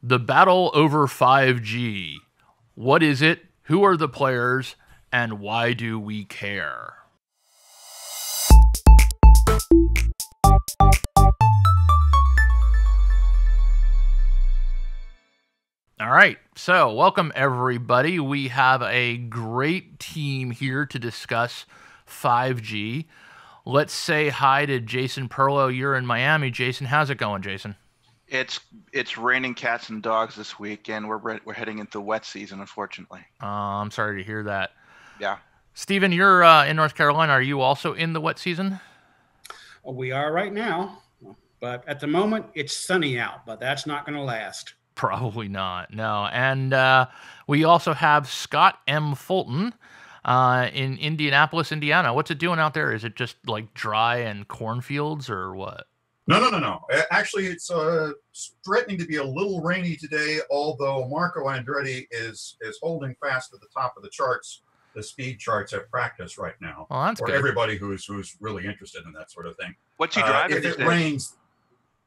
The battle over 5G. What is it? Who are the players? And why do we care? All right, so welcome everybody. We have a great team here to discuss 5G. Let's say hi to Jason Perlow. You're in Miami. Jason, how's it going, Jason? It's raining cats and dogs this week, and we're heading into wet season, unfortunately. I'm sorry to hear that. Yeah. Steven, you're in North Carolina. Are you also in the wet season? Well, we are right now, but at the moment it's sunny out, but that's not going to last. Probably not, no. And we also have Scott M. Fulton in Indianapolis, Indiana. What's it doing out there? Is it just like dry and cornfields or what? No. Actually, it's threatening to be a little rainy today, although Marco Andretti is holding fast at the top of the charts, the speed charts at practice right now. Well, that's for good. Everybody who's really interested in that sort of thing. What's he driving if these it days? rains,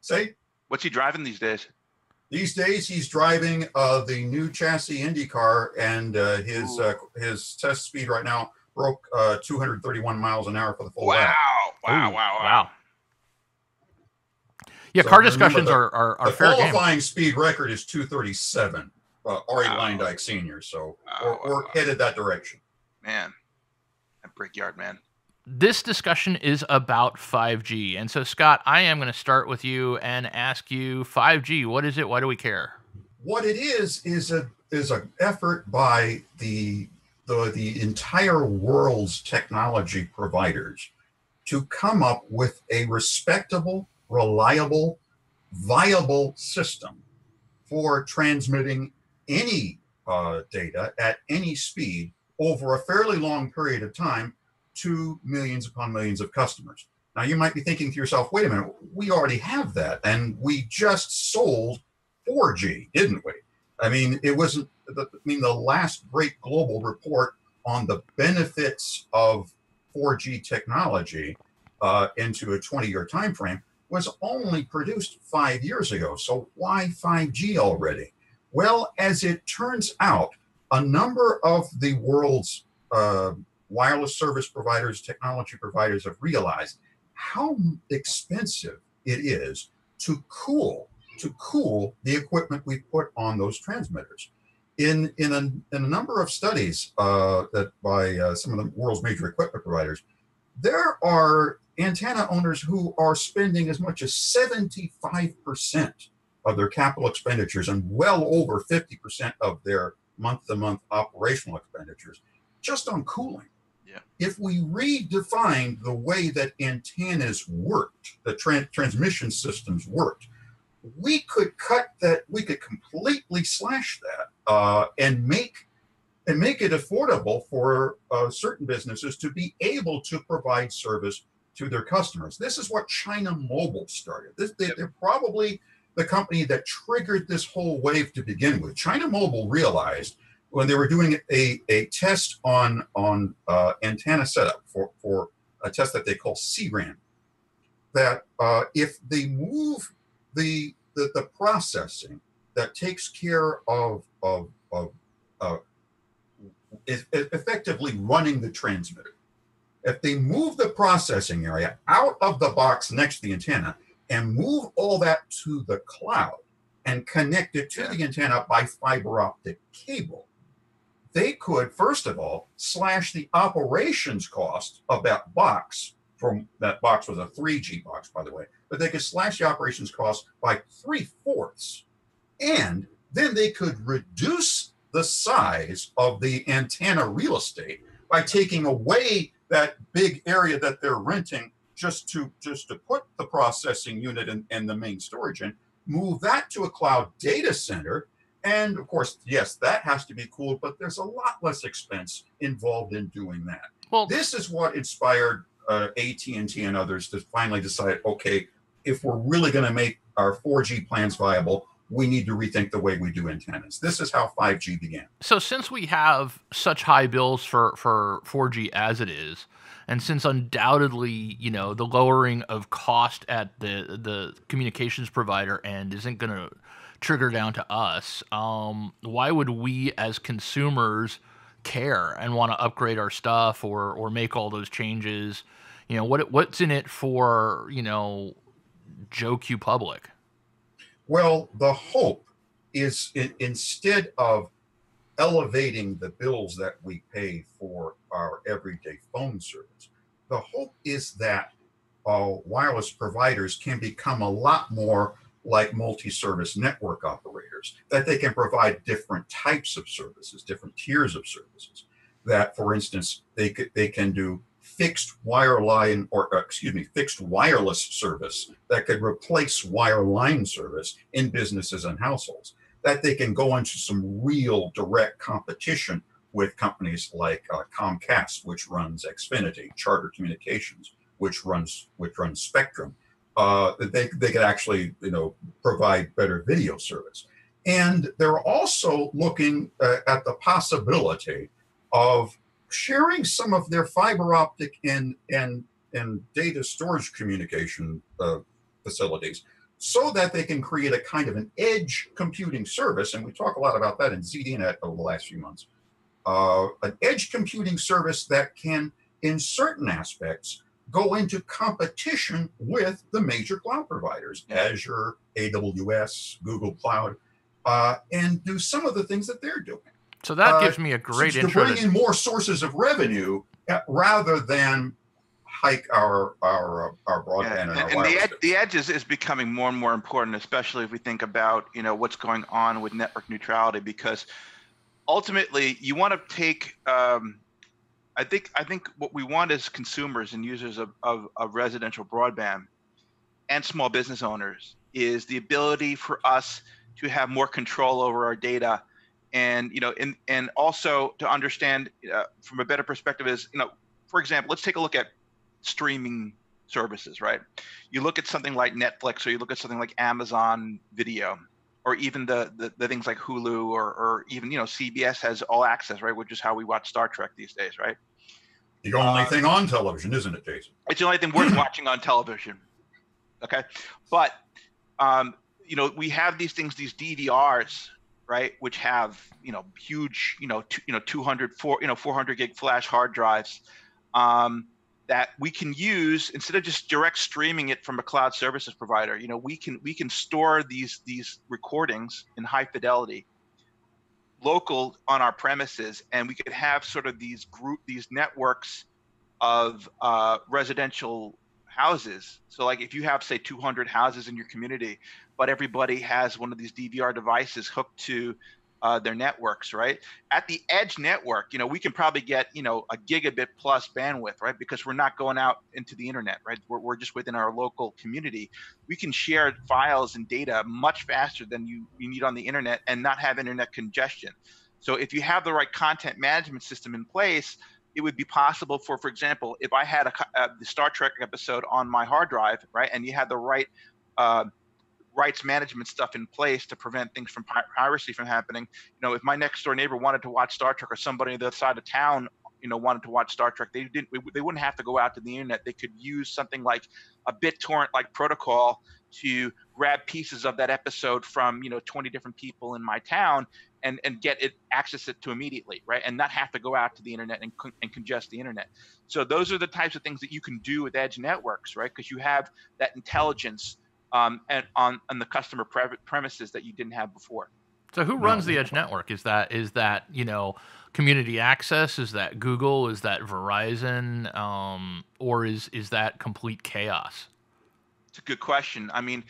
say? What's he driving these days? These days, he's driving the new chassis IndyCar, and his test speed right now broke 231 miles an hour for the full lap. Wow. Yeah, So car discussions are the fair game. qualifying speed record is 237. Ari Leindyke Sr. So we're headed that direction. Man, that Brickyard man. This discussion is about 5G. And so, Scott, I am going to start with you and ask you, 5G, what is it? Why do we care? What it is an effort by the entire world's technology providers to come up with a respectable, reliable, viable system for transmitting any data at any speed over a fairly long period of time to millions upon millions of customers. Now, you might be thinking to yourself, wait a minute, we already have that, and we just sold 4G, didn't we? I mean, it wasn't, the last great global report on the benefits of 4G technology into a 20-year time frame was only produced 5 years ago. So why 5G already? Well, as it turns out, a number of the world's wireless service providers, technology providers have realized how expensive it is to cool the equipment we put on those transmitters. In a number of studies that by some of the world's major equipment providers, there are antenna owners who are spending as much as 75% of their capital expenditures and well over 50% of their month-to-month operational expenditures just on cooling. Yeah. If we redefined the way that antennas worked, the transmission systems worked, we could completely slash that and make it affordable for certain businesses to be able to provide service to their customers. This is what China Mobile started. They're probably the company that triggered this whole wave to begin with. China Mobile realized when they were doing a test on antenna setup for a test that they call CRAN, that if they move the processing that takes care of effectively running the transmitter, if they move the processing area out of the box next to the antenna and move all that to the cloud and connect it to the antenna by fiber optic cable, they could, first of all, slash the operations cost of that box. From that box was a 3G box, by the way, but they could slash the operations cost by 3/4. And then they could reduce the size of the antenna real estate by taking away that big area that they're renting just to put the processing unit and the main storage in, move that to a cloud data center. And of course, yes, that has to be cooled, but there's a lot less expense involved in doing that. Well, this is what inspired AT&T and others to finally decide, okay, if we're really going to make our 4G plans viable, we need to rethink the way we do antennas. This is how 5G began. So since we have such high bills for 4G as it is, and since undoubtedly, the lowering of cost at the communications provider end isn't going to trigger down to us. Why would we as consumers care and want to upgrade our stuff or make all those changes? You know, what's in it for, you know, Joe Q Public? Well, the hope is instead of elevating the bills that we pay for our everyday phone service, the hope is that wireless providers can become a lot more like multi-service network operators, that they can provide different types of services, different tiers of services. That, for instance, they can do fixed wireline fixed wireless service that could replace wireline service in businesses and households. That they can go into some real direct competition with companies like Comcast, which runs Xfinity, Charter Communications, which runs Spectrum. They could actually, you know, provide better video service. And they're also looking at the possibility of sharing some of their fiber optic and data storage communication facilities, so that they can create a kind of an edge computing service. And we talk a lot about that in ZDNet over the last few months. An edge computing service that can, in certain aspects, go into competition with the major cloud providers, Azure, AWS, Google Cloud, and do some of the things that they're doing. So that gives me a great intro to bring in more sources of revenue rather than hike our broadband and our wireless. The edge is becoming more and more important, especially if we think about, you know, what's going on with network neutrality, because ultimately you want to take I think what we want as consumers and users of residential broadband and small business owners is the ability for us to have more control over our data, and, you know, and also to understand from a better perspective is, you know, for example, let's take a look at streaming services, right? You look at something like Netflix, or you look at something like Amazon Video, or even the things like Hulu, or even, you know, CBS has All Access, right? Which is how we watch Star Trek these days, right? The only thing on television, isn't it, Jason? It's the only thing worth watching on television. Okay, but you know, we have these things, these DVRs, right, which have, you know, huge, 400 gig flash hard drives that we can use instead of just direct streaming it from a cloud services provider. You know, we can store these recordings in high fidelity, local on our premises, and we could have sort of these networks of residential houses. So like if you have, say, 200 houses in your community, but everybody has one of these DVR devices hooked to their networks, right? At the edge network, you know, we can probably get, you know, a gigabit plus bandwidth, right? Because we're not going out into the internet, right? We're just within our local community. We can share files and data much faster than you need on the internet and not have internet congestion. So if you have the right content management system in place, it would be possible for example, if I had the Star Trek episode on my hard drive, right, and you had the right rights management stuff in place to prevent things from piracy from happening. You know, if my next door neighbor wanted to watch Star Trek, or somebody on the other side of town, you know, wanted to watch Star Trek, they wouldn't have to go out to the internet. They could use something like a BitTorrent like protocol to grab pieces of that episode from, you know, 20 different people in my town and access it to immediately, right? And not have to go out to the internet and congest the internet. So those are the types of things that you can do with edge networks, right? Because you have that intelligence and on the customer premises that you didn't have before. So who runs the edge network? Is that you know, community access? Is that Google? Is that Verizon? Or is that complete chaos? It's a good question. I mean,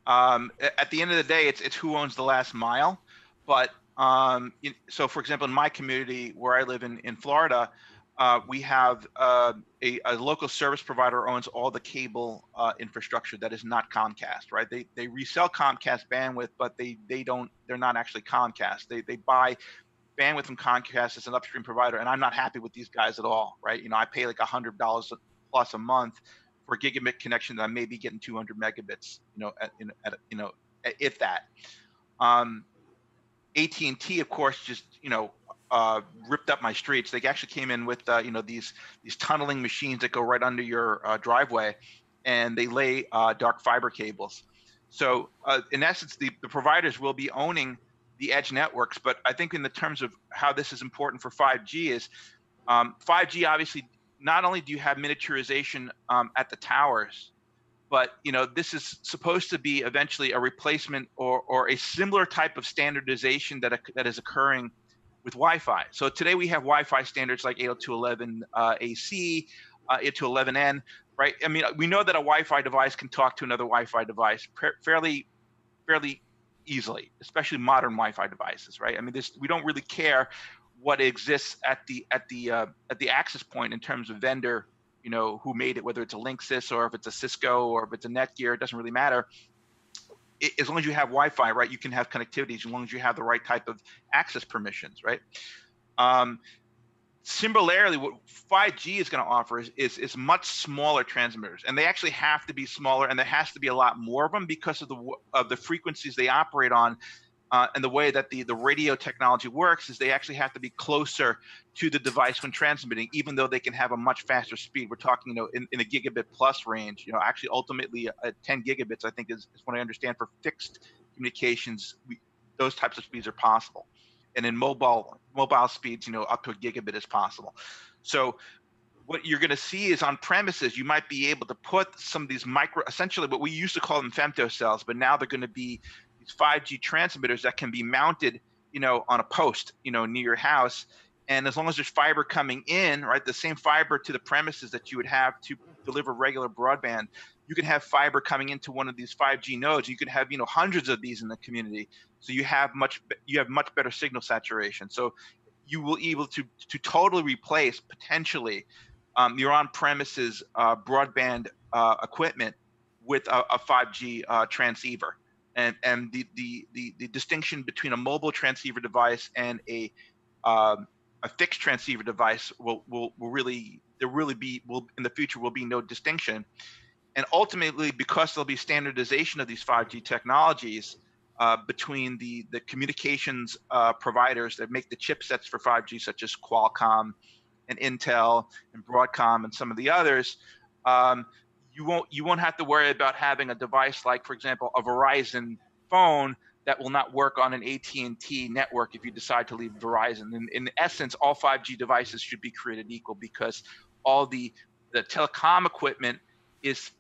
at the end of the day, it's who owns the last mile. But so, for example, in my community where I live in Florida, we have a local service provider owns all the cable infrastructure that is not Comcast, right? They resell Comcast bandwidth, but they're not actually Comcast. They buy bandwidth from Comcast as an upstream provider, and I'm not happy with these guys at all, right? You know, I pay like $100 plus a month for a gigabit connection that I may be getting 200 megabits, you know, if that. AT&T, of course, just, you know, ripped up my streets. They actually came in with you know, these tunneling machines that go right under your driveway, and they lay dark fiber cables. So in essence, the providers will be owning the edge networks. But I think in the terms of how this is important for 5G is 5G, obviously, not only do you have miniaturization at the towers, but this is supposed to be eventually a replacement or a similar type of standardization that is occurring with Wi-Fi. So today we have Wi-Fi standards like 802.11 AC, 802.11n, right? I mean, we know that a Wi-Fi device can talk to another Wi-Fi device fairly easily, especially modern Wi-Fi devices, right? I mean, we don't really care what exists at the access point in terms of vendor, who made it, whether it's a Linksys or if it's a Cisco or if it's a Netgear, it doesn't really matter. As long as you have Wi-Fi, right, you can have connectivity as long as you have the right type of access permissions, right? Similarly, what 5G is going to offer is much smaller transmitters, and they actually have to be smaller, and there has to be a lot more of them because of the frequencies they operate on. And the way that the radio technology works is they actually have to be closer to the device when transmitting, even though they can have a much faster speed. We're talking, in a gigabit plus range. Actually, ultimately, 10 gigabits, I think, is what I understand for fixed communications. Those types of speeds are possible, and in mobile speeds, up to a gigabit is possible. So what you're going to see is on premises, you might be able to put some of these essentially what we used to call them femtocells, but now they're going to be 5G transmitters that can be mounted, on a post, near your house. And as long as there's fiber coming in, right, the same fiber to the premises that you would have to deliver regular broadband, you can have fiber coming into one of these 5G nodes. You could have, hundreds of these in the community. So you have much better signal saturation. So you will be able to totally replace potentially your on-premises broadband equipment with a 5G transceiver. And the distinction between a mobile transceiver device and a fixed transceiver device will in the future will be no distinction. And ultimately, because there'll be standardization of these 5G technologies between the communications providers that make the chipsets for 5G, such as Qualcomm and Intel and Broadcom and some of the others, you won't have to worry about having a device like, for example, a Verizon phone that will not work on an AT&T network if you decide to leave Verizon. In essence, all 5G devices should be created equal because all the telecom equipment is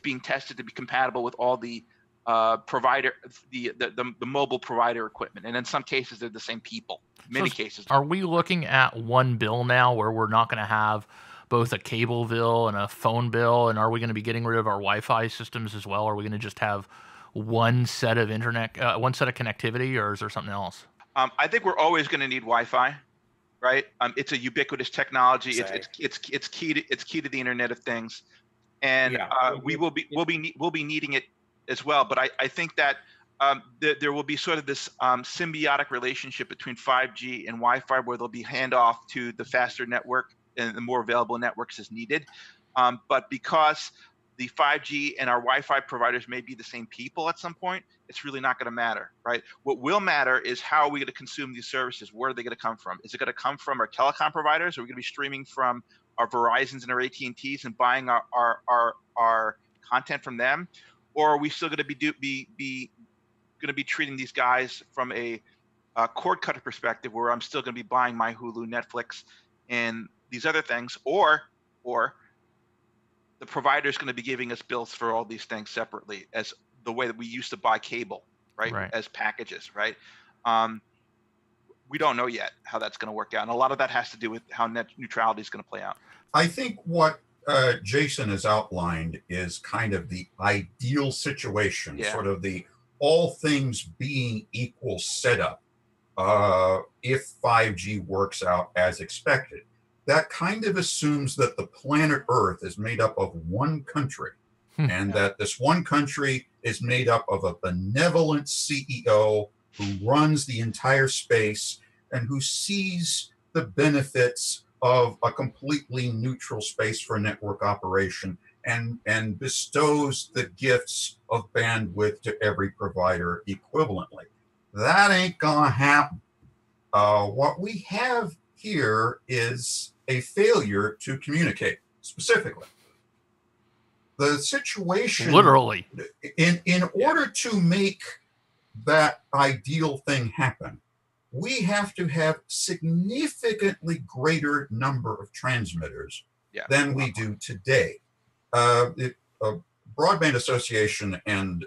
being tested to be compatible with all the the mobile provider equipment, and in some cases they're the same people. Many cases. Are we looking at one bill now where we're not going to have both a cable bill and a phone bill? And are we going to be getting rid of our Wi-Fi systems as well? Are we going to just have one set of one set of connectivity, or is there something else? I think we're always going to need Wi-Fi, right? It's a ubiquitous technology. It's key to the Internet of Things, and we'll be needing it as well. But I think that there will be sort of this symbiotic relationship between 5G and Wi-Fi, where there'll be handoff to the faster network and the more available networks as needed. But because the 5G and our Wi-Fi providers may be the same people at some point, it's really not going to matter, right? What will matter is how are we going to consume these services? Where are they going to come from? Is it going to come from our telecom providers? Are we going to be streaming from our Verizons and our AT&Ts and buying our content from them? Or are we still going to be treating these guys from a cord cutter perspective, where I'm still going to be buying my Hulu, Netflix, and these other things, or the provider is going to be giving us bills for all these things separately, as the way that we used to buy cable, right? As packages, right? We don't know yet how that's going to work out, and a lot of that has to do with how net neutrality is going to play out. I think what Jason has outlined is kind of the ideal situation, sort of the all things being equal setup if 5G works out as expected. That kind of assumes that the planet Earth is made up of one country, and that this one country is made up of a benevolent CEO who runs the entire space and who sees the benefits of a completely neutral space for network operation and bestows the gifts of bandwidth to every provider equivalently. That ain't gonna happen. What we have here is a failure to communicate specifically. the situation Literally. in order to make that ideal thing happen, we have to have significantly greater number of transmitters than we do today. Broadband Association and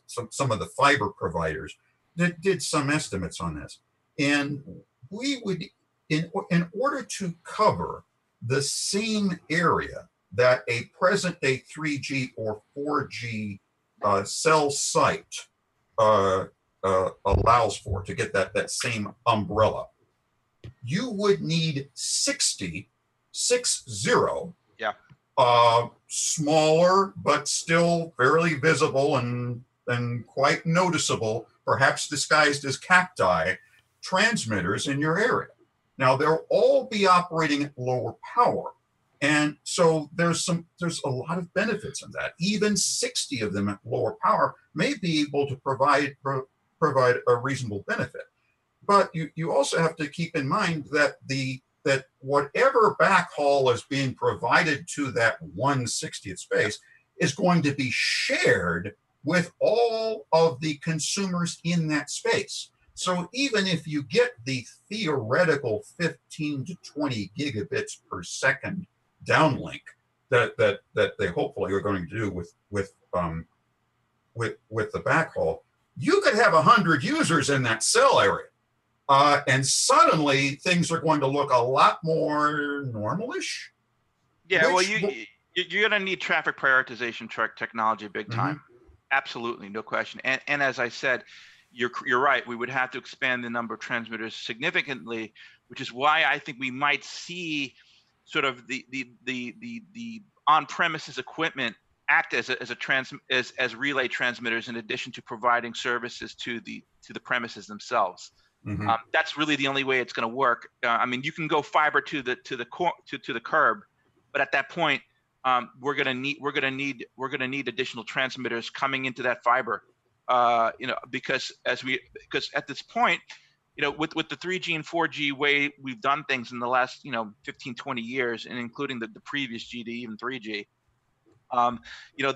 some of the fiber providers did some estimates on this, and we would, in order to cover the same area that a present-day 3G or 4G cell site allows for, to get that same umbrella, you would need 60 smaller but still fairly visible and quite noticeable, perhaps disguised as cacti, transmitters in your area. Now they'll all be operating at lower power, and so there's a lot of benefits in that. Even 60 of them at lower power may be able to provide a reasonable benefit. But you also have to keep in mind that that whatever backhaul is being provided to that 1/60th space is going to be shared with all of the consumers in that space. So even if you get the theoretical 15 to 20 gigabits per second downlink that they hopefully are going to do with the backhaul, you could have 100 users in that cell area. And suddenly things are going to look a lot more normalish. Yeah, well, you're going to need traffic prioritization technology big time. Mm-hmm. Absolutely, no question. And as I said, you're right. We would have to expand the number of transmitters significantly, which is why I think we might see sort of the on-premises equipment act as relay transmitters in addition to providing services to the premises themselves. Mm-hmm. That's really the only way it's going to work. I mean, you can go fiber to the curb, but at that point, we're going to need additional transmitters coming into that fiber. Because at this point, with the 3G and 4G way we've done things in the last 15, 20 years, and including the previous G to even 3G.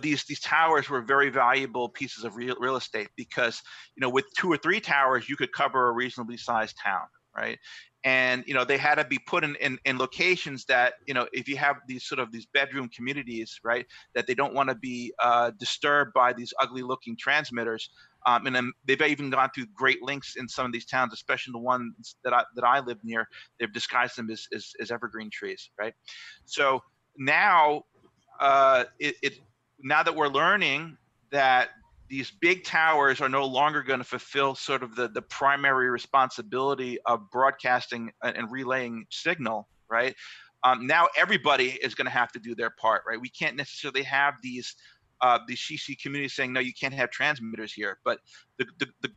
These towers were very valuable pieces of real estate because, with 2 or 3 towers, you could cover a reasonably sized town, right? And, they had to be put in locations that, if you have these bedroom communities, right, that they don't want to be disturbed by these ugly looking transmitters. And then they've even gone through great lengths in some of these towns, especially the ones that I live near. They've disguised them as evergreen trees, right? So now, now that we're learning that these big towers are no longer going to fulfill sort of the primary responsibility of broadcasting and relaying signal, right? Now everybody is going to have to do their part, right? We can't necessarily have these CC communities saying, no, you can't have transmitters here. But the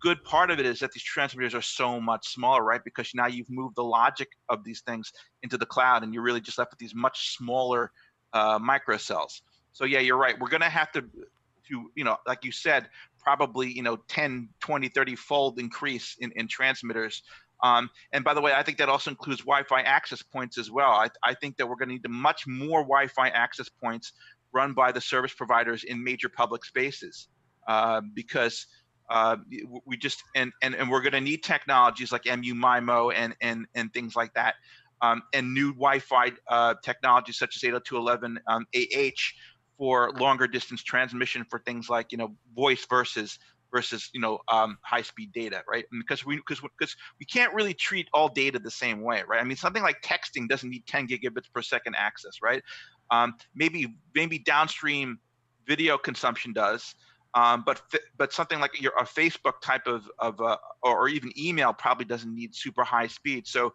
good part of it is that these transmitters are so much smaller, right? Because now you've moved the logic of these things into the cloud, and you're really just left with these much smaller microcells. So yeah, you're right. We're going to have to, like you said, probably 10, 20, 30 fold increase in transmitters. And by the way, I think that also includes Wi-Fi access points as well. I think that we're going to need much more Wi-Fi access points run by the service providers in major public spaces, because we just and we're going to need technologies like MU-MIMO and things like that. And new Wi-Fi technologies such as 802.11 AH for longer distance transmission for things like voice versus high-speed data, right? Because we can't really treat all data the same way, right? I mean, something like texting doesn't need 10 gigabits per second access, right? Maybe downstream video consumption does, but something like a Facebook type of or even email probably doesn't need super high speed. So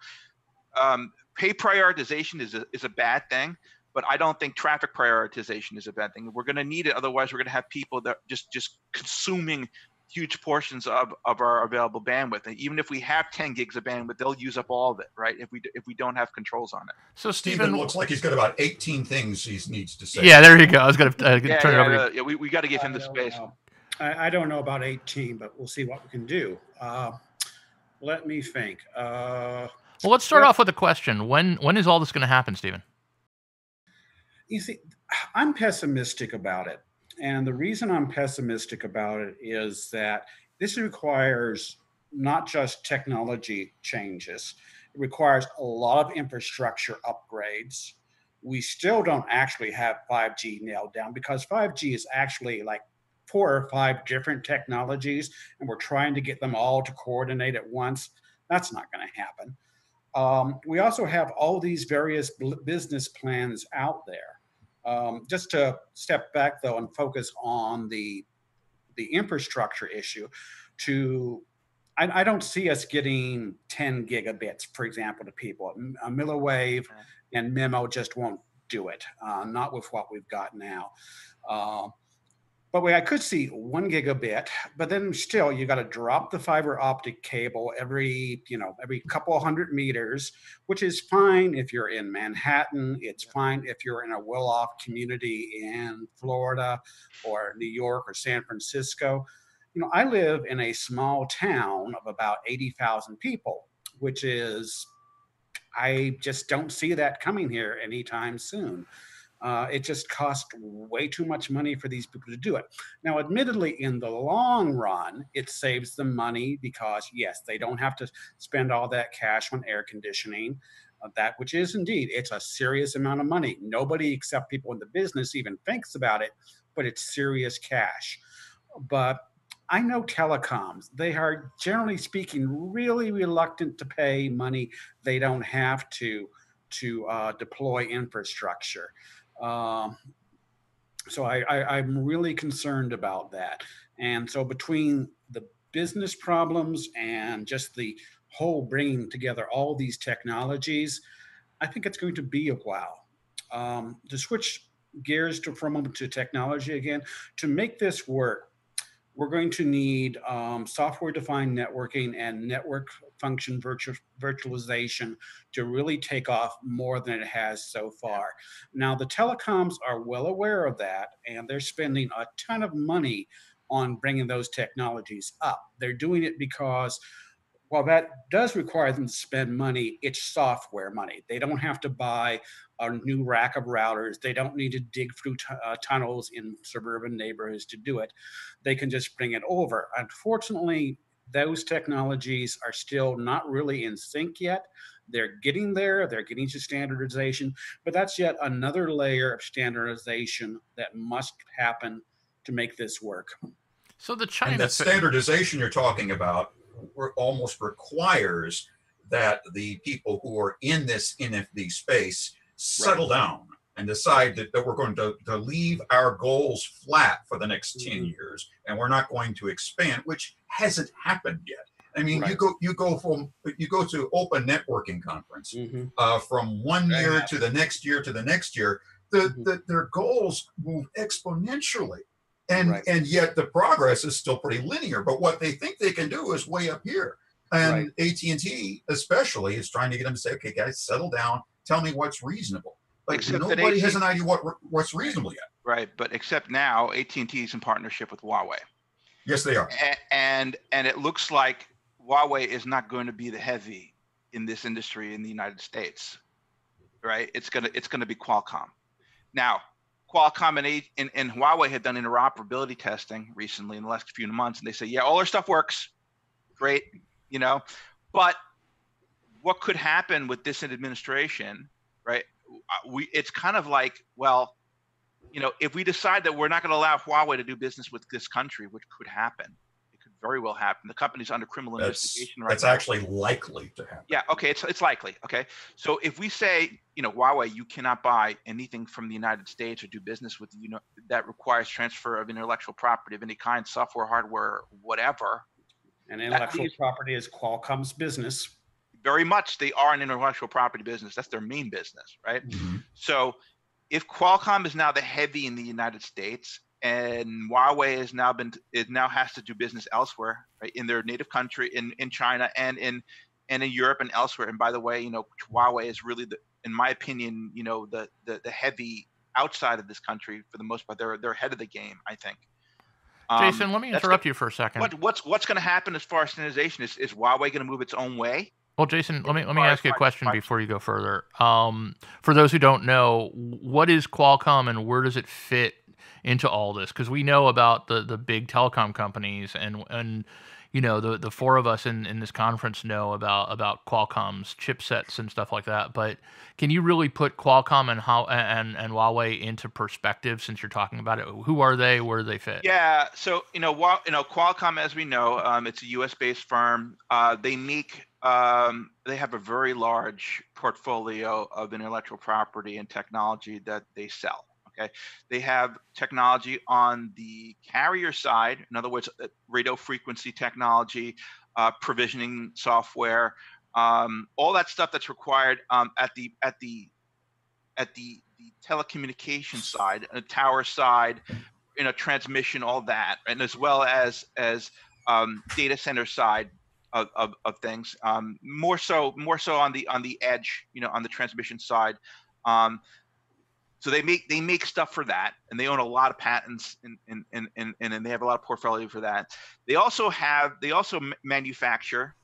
pay prioritization is a bad thing, but I don't think traffic prioritization is a bad thing. We're going to need it. Otherwise, we're going to have people that just consuming huge portions of our available bandwidth. And even if we have 10 gigs of bandwidth, they'll use up all of it, right? If we don't have controls on it. So Stephen looks like he's got about 18 things he needs to say. Yeah, there you go. I was going to turn it over to you. We got to give him the space. I don't know about 18, but we'll see what we can do. Let me think. Well, let's start off with a question. When is all this going to happen, Stephen? You see, I'm pessimistic about it. And the reason I'm pessimistic about it is that this requires not just technology changes, it requires a lot of infrastructure upgrades. We still don't actually have 5G nailed down because 5G is actually like 4 or 5 different technologies, and we're trying to get them all to coordinate at once. That's not going to happen. We also have all these various business plans out there. Just to step back though and focus on the infrastructure issue, I don't see us getting 10 gigabits, for example, to people. A milliwave and MIMO just won't do it, not with what we've got now. But I could see 1 gigabit, but then still you got to drop the fiber optic cable every couple of 100 meters, which is fine if you're in Manhattan. It's fine if you're in a well-off community in Florida or New York or San Francisco. I live in a small town of about 80,000 people, which is, I just don't see that coming here anytime soon. It just costs way too much money for these people to do it. Now, admittedly, in the long run, it saves them money because, yes, they don't have to spend all that cash on air conditioning, that which is indeed, it's a serious amount of money. Nobody except people in the business even thinks about it, but it's serious cash. But I know telecoms, they are generally speaking really reluctant to pay money they don't have to deploy infrastructure. So I'm really concerned about that. And so between the business problems and just the whole bringing together all these technologies, I think it's going to be a while. To switch gears for a moment to technology again, to make this work, we're going to need software-defined networking and network function virtualization to really take off more than it has so far. Now, the telecoms are well aware of that, and they're spending a ton of money on bringing those technologies up. They're doing it because, while that does require them to spend money, it's software money. They don't have to buy a new rack of routers. They don't need to dig through tunnels in suburban neighborhoods to do it. They can just bring it over. Unfortunately, those technologies are still not really in sync yet. They're getting there. They're getting to standardization, but that's yet another layer of standardization that must happen to make this work. So the China and that standardization you're talking about almost requires that the people who are in this NFV space settle down and decide that we're going to leave our goals flat for the next 10 years, and we're not going to expand, which hasn't happened yet. I mean, you go to open networking conference from one year to the next year to the next year. Their goals move exponentially. And yet the progress is still pretty linear. But what they think they can do is way up here. And AT&T especially is trying to get them to say, okay, guys, settle down. Tell me what's reasonable. But except nobody has an idea what's reasonable yet. Right. But except now AT&T is in partnership with Huawei. Yes, they are. And it looks like Huawei is not going to be the heavy in this industry in the United States. Right. It's gonna be Qualcomm. Now, Qualcomm and Huawei had done interoperability testing recently in the last few months, and they say, yeah, all our stuff works, great, But what could happen with this administration, right? It's kind of like, well, if we decide that we're not going to allow Huawei to do business with this country, which could happen, it could very well happen. The company's under criminal investigation right now. That's actually likely to happen. Yeah, okay, it's likely. Okay, so if we say, Huawei, you cannot buy anything from the United States or do business with that requires transfer of intellectual property of any kind, software, hardware, whatever. And intellectual property is Qualcomm's business. Very much, they are an intellectual property business. That's their main business, right? So, if Qualcomm is now the heavy in the United States, and Huawei now has to do business elsewhere, right, in their native country, in China and in Europe and elsewhere. And by the way, Huawei is really in my opinion, the heavy outside of this country for the most part. They're ahead of the game, I think. Jason, let me interrupt you for a second. What's going to happen as far as standardization? Is Huawei going to move its own way? Well, Jason, let me ask you a question before you go further. For those who don't know, what is Qualcomm and where does it fit into all this? Because we know about the big telecom companies, and you know the four of us in this conference know about Qualcomm's chipsets and stuff like that. But can you really put Qualcomm and Huawei into perspective since you're talking about it? Who are they? Where do they fit? Yeah, so Qualcomm, as we know, it's a U.S. based firm. They have a very large portfolio of intellectual property and technology that they sell. Okay, they have technology on the carrier side, in other words, radio frequency technology, provisioning software, all that stuff that's required at the telecommunication side, the tower side, transmission, all that, and as well as data center side of things. More so on the edge, on the transmission side. So they make stuff for that, and they own a lot of patents, and they have a lot of portfolio for that. They also manufacture,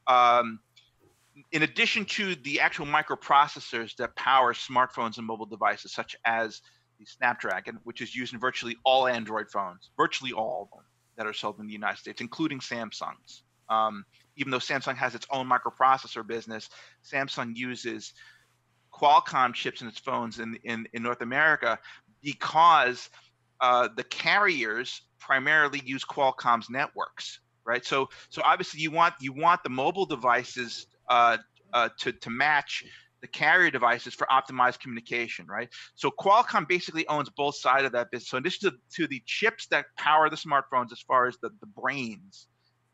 in addition to the actual microprocessors that power smartphones and mobile devices, such as the Snapdragon, which is used in virtually all Android phones, virtually all of them that are sold in the United States, including Samsung's. Even though Samsung has its own microprocessor business, Samsung uses Qualcomm chips in its phones in North America because the carriers primarily use Qualcomm's networks, right? So obviously you want the mobile devices to match the carrier devices for optimized communication, right? So Qualcomm basically owns both sides of that business. So in addition to the chips that power the smartphones, as far as the brains,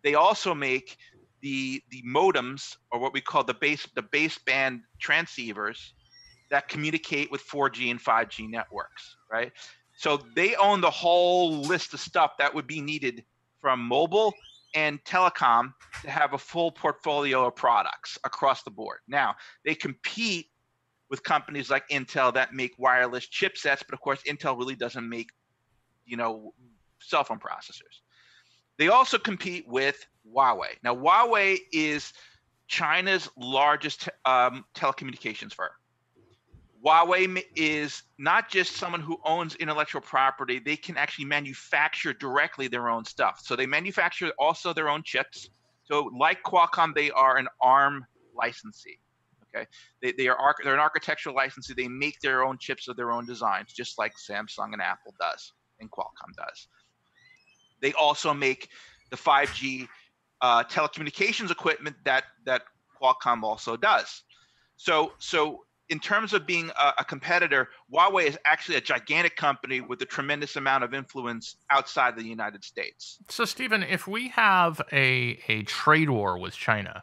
they also make the modems, or what we call the baseband transceivers that communicate with 4G and 5G networks, right? So they own the whole list of stuff that would be needed from mobile and telecom to have a full portfolio of products across the board. Now, they compete with companies like Intel that make wireless chipsets, but of course, Intel really doesn't make, cell phone processors. They also compete with Huawei. Now, Huawei is China's largest telecommunications firm. Huawei is not just someone who owns intellectual property. They can actually manufacture directly their own stuff. So they manufacture also their own chips. So like Qualcomm, they are an ARM licensee. Okay, they're an architectural licensee. They make their own chips of their own designs, just like Samsung and Apple does, and Qualcomm does. They also make the 5G telecommunications equipment that Qualcomm also does. So in terms of being a competitor, Huawei is actually a gigantic company with a tremendous amount of influence outside the United States. So, Stephen, if we have a trade war with China,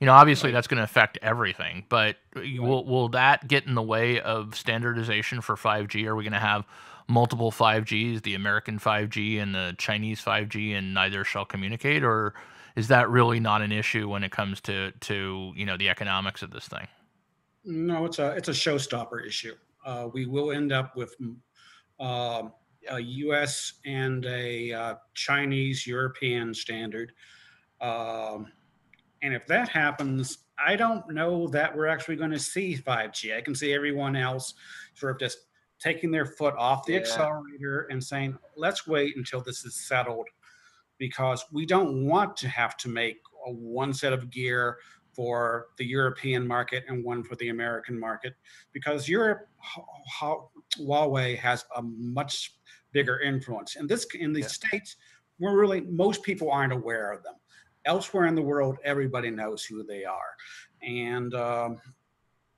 obviously that's going to affect everything, but will that get in the way of standardization for 5G? Are we going to have multiple 5Gs, the American 5G and the Chinese 5G, and neither shall communicate? Or is that really not an issue when it comes to the economics of this thing? No, it's a showstopper issue. We will end up with a U.S. and a Chinese European standard, and if that happens, I don't know that we're actually going to see 5G. I can see everyone else sort of just taking their foot off the accelerator and saying, "Let's wait until this is settled," because we don't want to have to make one set of gear for the European market and one for the American market, because Huawei has a much bigger influence. In the States, most people aren't aware of them. Elsewhere in the world, everybody knows who they are. And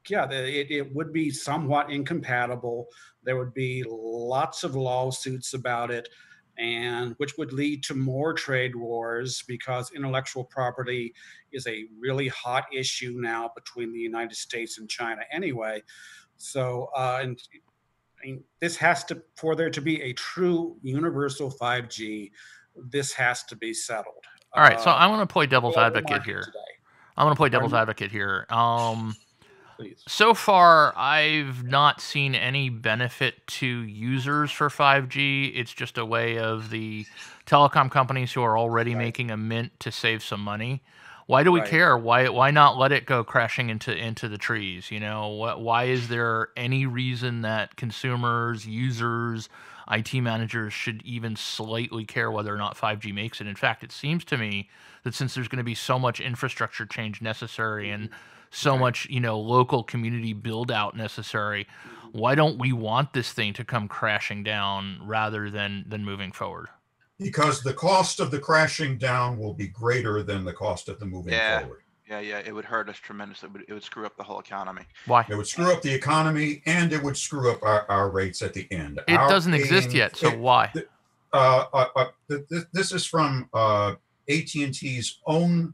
it would be somewhat incompatible. There would be lots of lawsuits about it, and which would lead to more trade wars, because intellectual property is a really hot issue now between the United States and China anyway. So for there to be a true universal 5G, this has to be settled. All right, so I want to play devil's advocate here. Please. So far, I've not seen any benefit to users for 5G. It's just a way of the telecom companies who are already making a mint to save some money. Why do we Right. care? Why not let it go crashing into the trees? You know, why is there any reason that consumers, users, IT managers should even slightly care whether or not 5G makes it? In fact, it seems to me that since there's going to be so much infrastructure change necessary and so Right. much, local community build out necessary, why don't we want this thing to come crashing down rather than moving forward? Because the cost of the crashing down will be greater than the cost of the moving forward. Yeah, it would hurt us tremendously. It would screw up the whole economy. Why? It would screw up the economy, and it would screw up our rates at the end. It doesn't exist yet, so why? This is from AT&T's own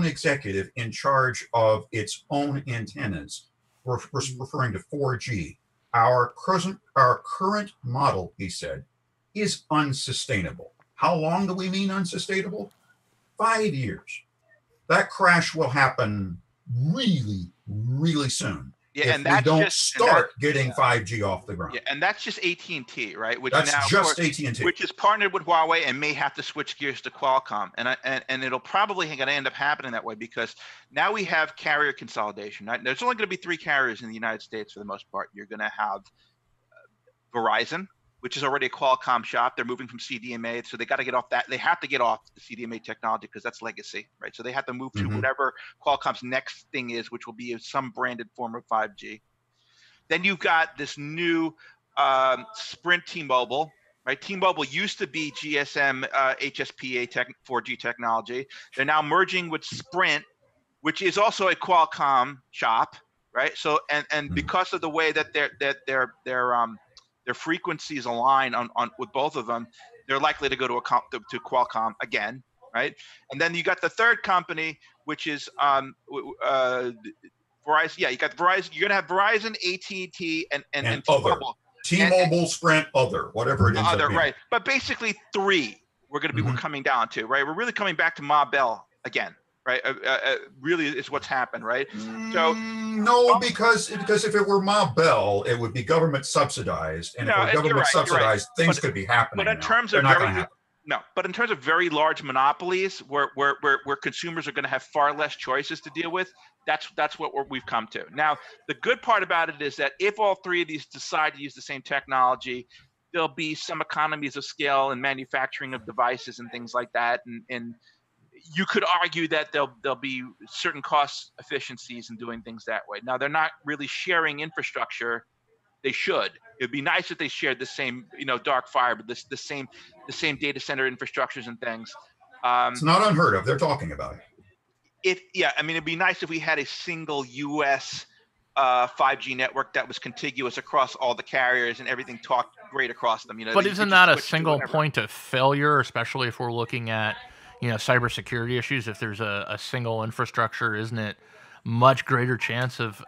executive in charge of its own antennas. We're referring to 4G. Our current model, he said, is unsustainable. How long do we mean unsustainable? 5 years. That crash will happen really, really soon. Yeah, if we don't start getting 5G off the ground. Yeah, and that's just AT&T, right? Which that's now, just course, AT&T. Which is partnered with Huawei and may have to switch gears to Qualcomm. And it'll probably going to end up happening that way because now we have carrier consolidation. Right? There's only going to be 3 carriers in the United States for the most part. You're going to have Verizon, which is already a Qualcomm shop. They're moving from CDMA, so they got to get off that. They have to get off the CDMA technology because that's legacy, right? So they have to move to whatever Qualcomm's next thing is, which will be some branded form of 5G. Then you've got this new Sprint T-Mobile, right? T-Mobile used to be GSM HSPA 4G technology. They're now merging with Sprint, which is also a Qualcomm shop, right? So and because of the way that their frequencies align on with both of them, they're likely to go to Qualcomm again, right? And then you got the third company, which is Verizon. Yeah, you got Verizon. You're gonna have Verizon, AT&T, and T-Mobile. T-Mobile, Sprint, whatever it ends up being. Right. But basically 3 we're gonna be we're coming down to, right? We're really coming back to Ma Bell again, right? Really is what's happened, right? So no, because if it were Ma Bell, it would be government subsidized, and if it were government subsidized, things could be happening. But in terms of but in terms of very large monopolies, where consumers are going to have far less choices to deal with, that's what we've come to. Now, the good part about it is that if all 3 of these decide to use the same technology, there'll be some economies of scale in manufacturing of devices and things like that, and you could argue that there'll be certain cost efficiencies in doing things that way. Now, they're not really sharing infrastructure. They should. It'd be nice if they shared the same, dark fiber, but the same data center infrastructures and things. It's not unheard of. They're talking about it. I mean, it'd be nice if we had a single U.S. 5G network that was contiguous across all the carriers and everything talked great across them. But isn't that a single point of failure, especially if we're looking at cybersecurity issues? If there's a single infrastructure, isn't it much greater chance of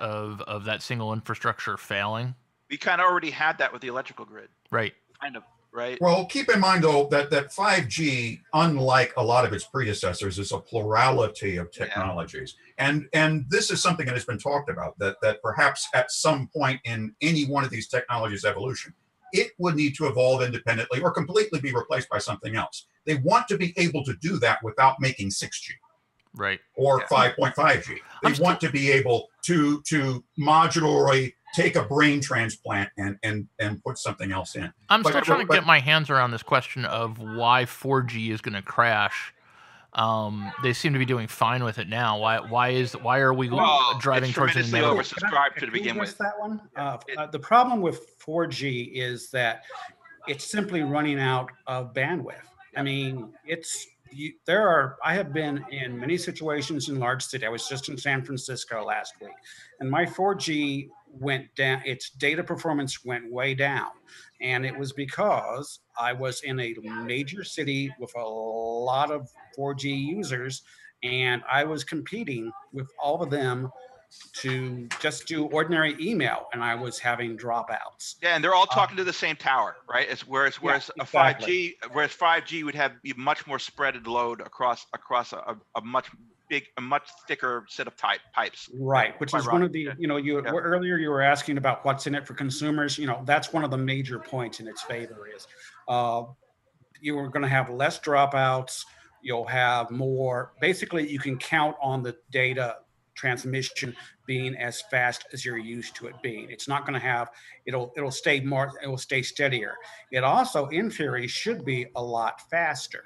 that single infrastructure failing? We kind of already had that with the electrical grid. Right. Kind of, right? Well, keep in mind, though, that 5G, unlike a lot of its predecessors, is a plurality of technologies. Yeah. And this is something that has been talked about, that perhaps at some point in any one of these technologies' evolution, it would need to evolve independently or completely be replaced by something else. They want to be able to do that without making 6G. Right. Or 5.5G. They want to be able to modularly take a brain transplant and put something else in. I'm still trying to get my hands around this question of why 4G is going to crash. They seem to be doing fine with it now. Why are we driving towards it? Oversubscribed to begin with. That one. The problem with 4G is that it's simply running out of bandwidth. I mean, I have been in many situations in large cities. I was just in San Francisco last week, and my 4G went down. Its data performance went way down, and it was because I was in a major city with a lot of 4G users, and I was competing with all of them to just do ordinary email, and I was having dropouts. Yeah, and they're all talking to the same tower, right? Whereas exactly. 5G would have be much more spreaded load across a much thicker set of pipes. Right, which is one of the earlier you were asking about what's in it for consumers. That's one of the major points in its favor is you are going to have less dropouts. You'll have more, basically you can count on the data transmission being as fast as you're used to it being. It's not going to have, it'll stay steadier. It also, in theory, should be a lot faster.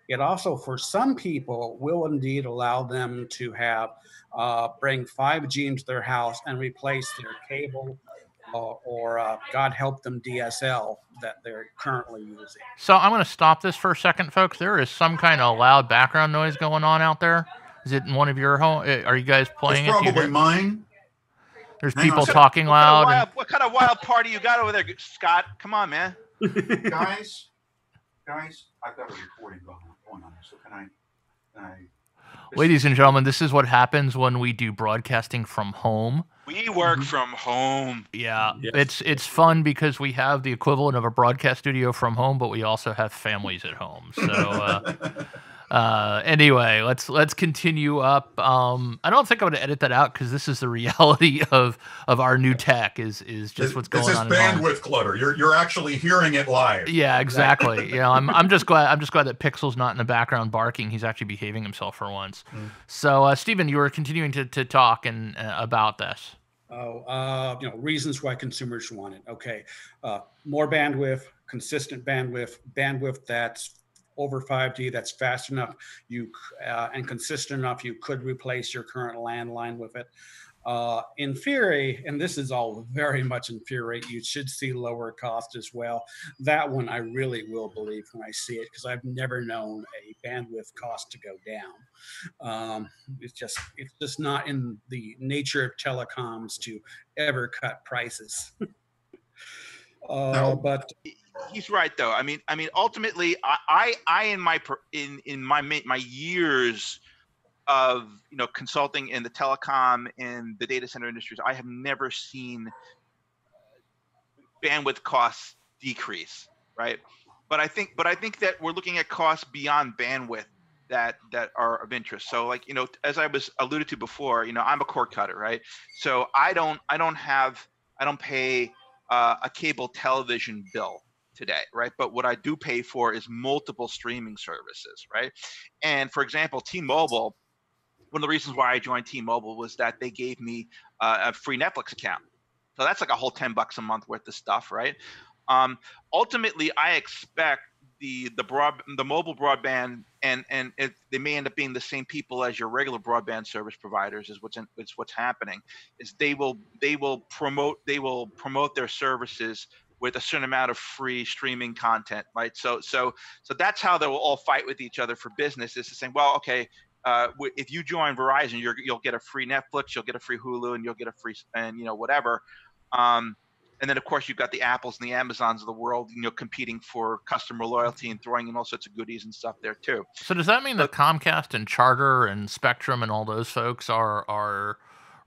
It also, for some people, will indeed allow them to have bring 5G into their house and replace their cable or God help them, DSL that they're currently using. So I'm going to stop this for a second, folks. There is some kind of loud background noise going on out there. Is it in one of your home? Are you guys playing it's it? probably mine. There's people talking loud. What kind of wild party you got over there, Scott? Come on, man. guys, I've got a recording going on, so can I Ladies and gentlemen, this is what happens when we do broadcasting from home. We work from home. Yeah, yes. It's fun because we have the equivalent of a broadcast studio from home, but we also have families at home. So anyway, let's continue up. I don't think I'm going to edit that out because this is the reality of our new tech is just what's going on. This is bandwidth clutter. You're actually hearing it live. Yeah, exactly. You know, I'm just glad that Pixel's not in the background barking. He's actually behaving himself for once. So, Stephen, you were continuing to talk about this. Reasons why consumers want it. Okay, more bandwidth, consistent bandwidth that's over 5G, that's fast enough and consistent enough you could replace your current landline with it. In theory, and this is all very much in theory, you should see lower cost as well. That one I really will believe when I see it, because I've never known a bandwidth cost to go down. It's just not in the nature of telecoms to ever cut prices. No. But he's right, though. I mean, ultimately, I in my years of consulting in the telecom and the data center industries, I have never seen bandwidth costs decrease, right? But I think that we're looking at costs beyond bandwidth that are of interest. So, like, as I was alluded to before, I'm a cord cutter, right? So I don't pay a cable television bill today, right? But what I do pay for is multiple streaming services, right? And for example, T-Mobile, one of the reasons why I joined T-Mobile was that they gave me a free Netflix account. So that's like a whole $10 a month worth of stuff, right? Ultimately, I expect the mobile broadband and they may end up being the same people as your regular broadband service providers is what's happening is they will promote their services with a certain amount of free streaming content, right? So that's how they will all fight with each other for business, is to say, well, okay, if you join Verizon, you'll get a free Netflix, you'll get a free Hulu, and you'll get a free whatever. And then of course you've got the Apples and the Amazons of the world, competing for customer loyalty and throwing in all sorts of goodies and stuff there too. So does that mean that Comcast and Charter and Spectrum and all those folks are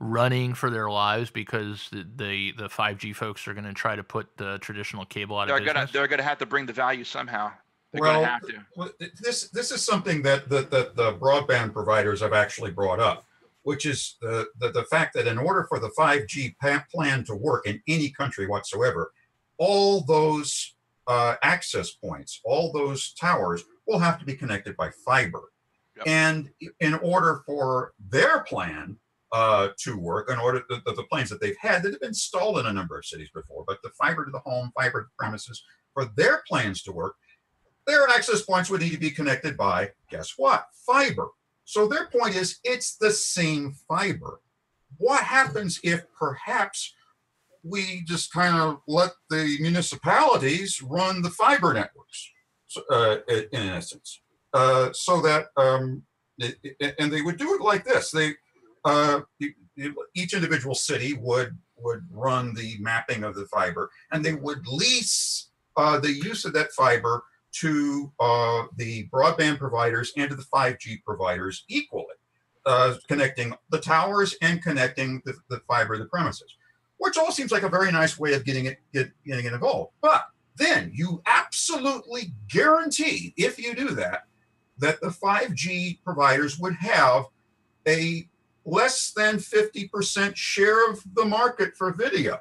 running for their lives because the 5G folks are going to try to put the traditional cable out of business? They're going to have to bring the value somehow. They're going to have to. This is something that the broadband providers have actually brought up, which is the fact that in order for the 5G plan to work in any country whatsoever, all those access points, all those towers will have to be connected by fiber. Yep. And in order for their plan to work, in order the plans that they've had that have been installed in a number of cities before, but the fiber to the home, fiber to the premises, for their plans to work, their access points would need to be connected by, guess what? Fiber. So their point is, it's the same fiber. What happens if perhaps we just kind of let the municipalities run the fiber networks, in essence, so that, and they would do it like this. Each individual city would run the mapping of the fiber, and they would lease the use of that fiber to the broadband providers and to the 5G providers equally, connecting the towers and connecting the fiber to the premises, which all seems like a very nice way of getting it involved. But then you absolutely guarantee, if you do that the 5G providers would have a less than 50% share of the market for video.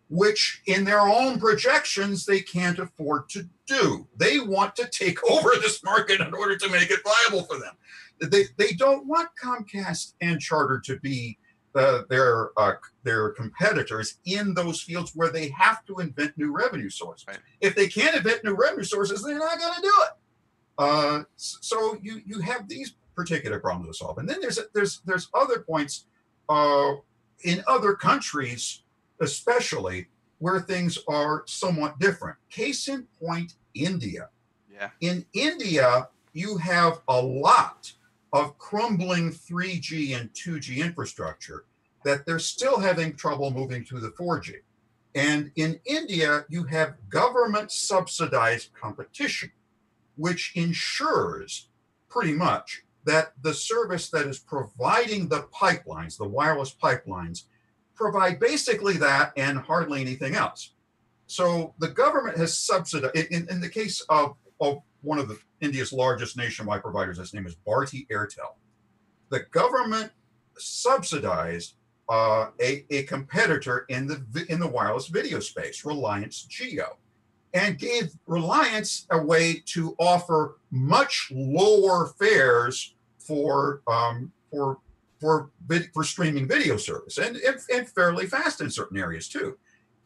which in their own projections they can't afford to do. They want to take over this market in order to make it viable for them. They don't want Comcast and Charter to be their competitors in those fields where they have to invent new revenue sources. Right. If they can't invent new revenue sources, they're not going to do it. So you have these particular problems to solve, and then there's other points in other countries, especially where things are somewhat different. Case in point, India. Yeah. In India, you have a lot of crumbling 3G and 2G infrastructure that they're still having trouble moving to the 4G. And in India, you have government subsidized competition, which ensures pretty much that the service that is providing the pipelines, the wireless pipelines, provide basically that and hardly anything else. So the government has subsidized, in the case of one of India's largest nationwide providers, his name is Bharti Airtel. The government subsidized a competitor in the wireless video space, Reliance Jio, and gave Reliance a way to offer much lower fares for streaming video service, and fairly fast in certain areas too.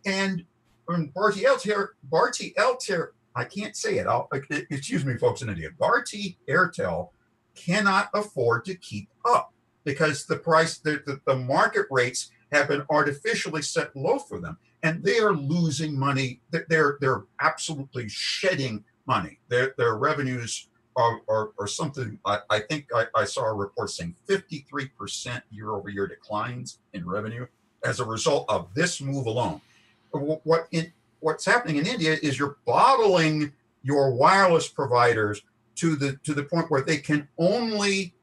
And Bharti Airtel, I can't say it. Excuse me, folks in India. Bharti Airtel cannot afford to keep up because the market rates have been artificially set low for them, and they are losing money. They're absolutely shedding money. Their revenues are something. I think I saw a report saying 53% year-over-year declines in revenue as a result of this move alone. What's happening in India is you're bottling your wireless providers to the point where they can only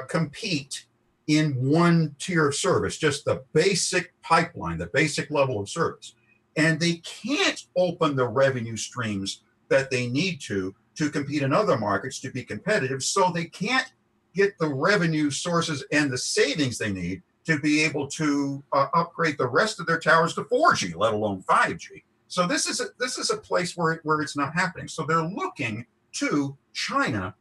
compete in one tier of service, just the basic pipeline, the basic level of service. And they can't open the revenue streams that they need to compete in other markets to be competitive. So they can't get the revenue sources and the savings they need to be able to upgrade the rest of their towers to 4G, let alone 5G. So this is a place where it's not happening. So they're looking to China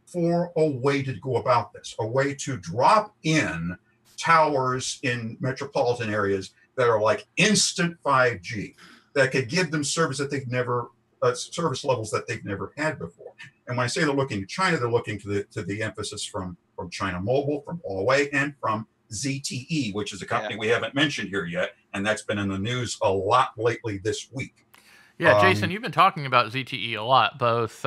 for a way to go about this, a way to drop in towers in metropolitan areas that are like instant 5G, that could give them service that they've never, service levels that they've never had before. And when I say they're looking to China, they're looking to the emphasis from China Mobile, from Huawei, and from ZTE, which is a company we haven't mentioned here yet, and that's been in the news a lot lately this week. Yeah, Jason, you've been talking about ZTE a lot, both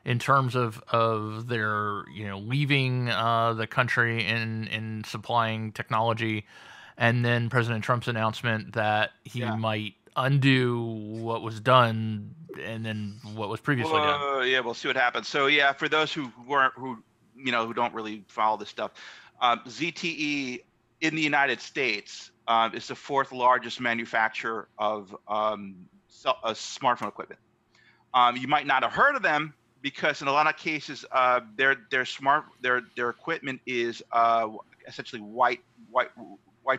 in terms of their leaving the country in supplying technology, and then President Trump's announcement that he might undo what was done and then what was previously done. Yeah, we'll see what happens. So for those who don't really follow this stuff, ZTE in the United States is the fourth largest manufacturer of smartphone equipment. You might not have heard of them because in a lot of cases their equipment is essentially white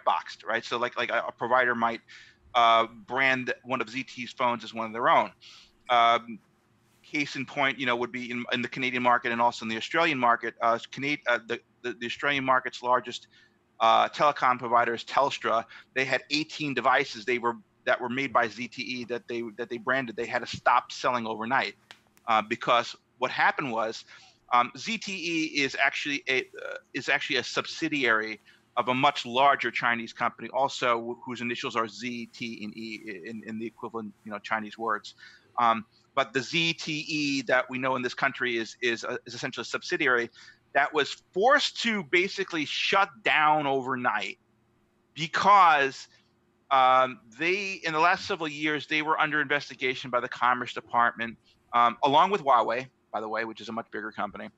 boxed, right? So like a provider might brand one of ZTE's phones as one of their own. Case in point, would be in the Canadian market and also in the Australian market. The Australian market's largest telecom provider is Telstra. They had 18 devices that were made by ZTE that they branded. They had to stop selling overnight because what happened was ZTE is actually a subsidiary of a much larger Chinese company, also whose initials are Z, T, and E in the equivalent Chinese words. But the ZTE that we know in this country is essentially a subsidiary that was forced to basically shut down overnight because they, in the last several years, they were under investigation by the Commerce Department, along with Huawei, by the way, which is a much bigger company,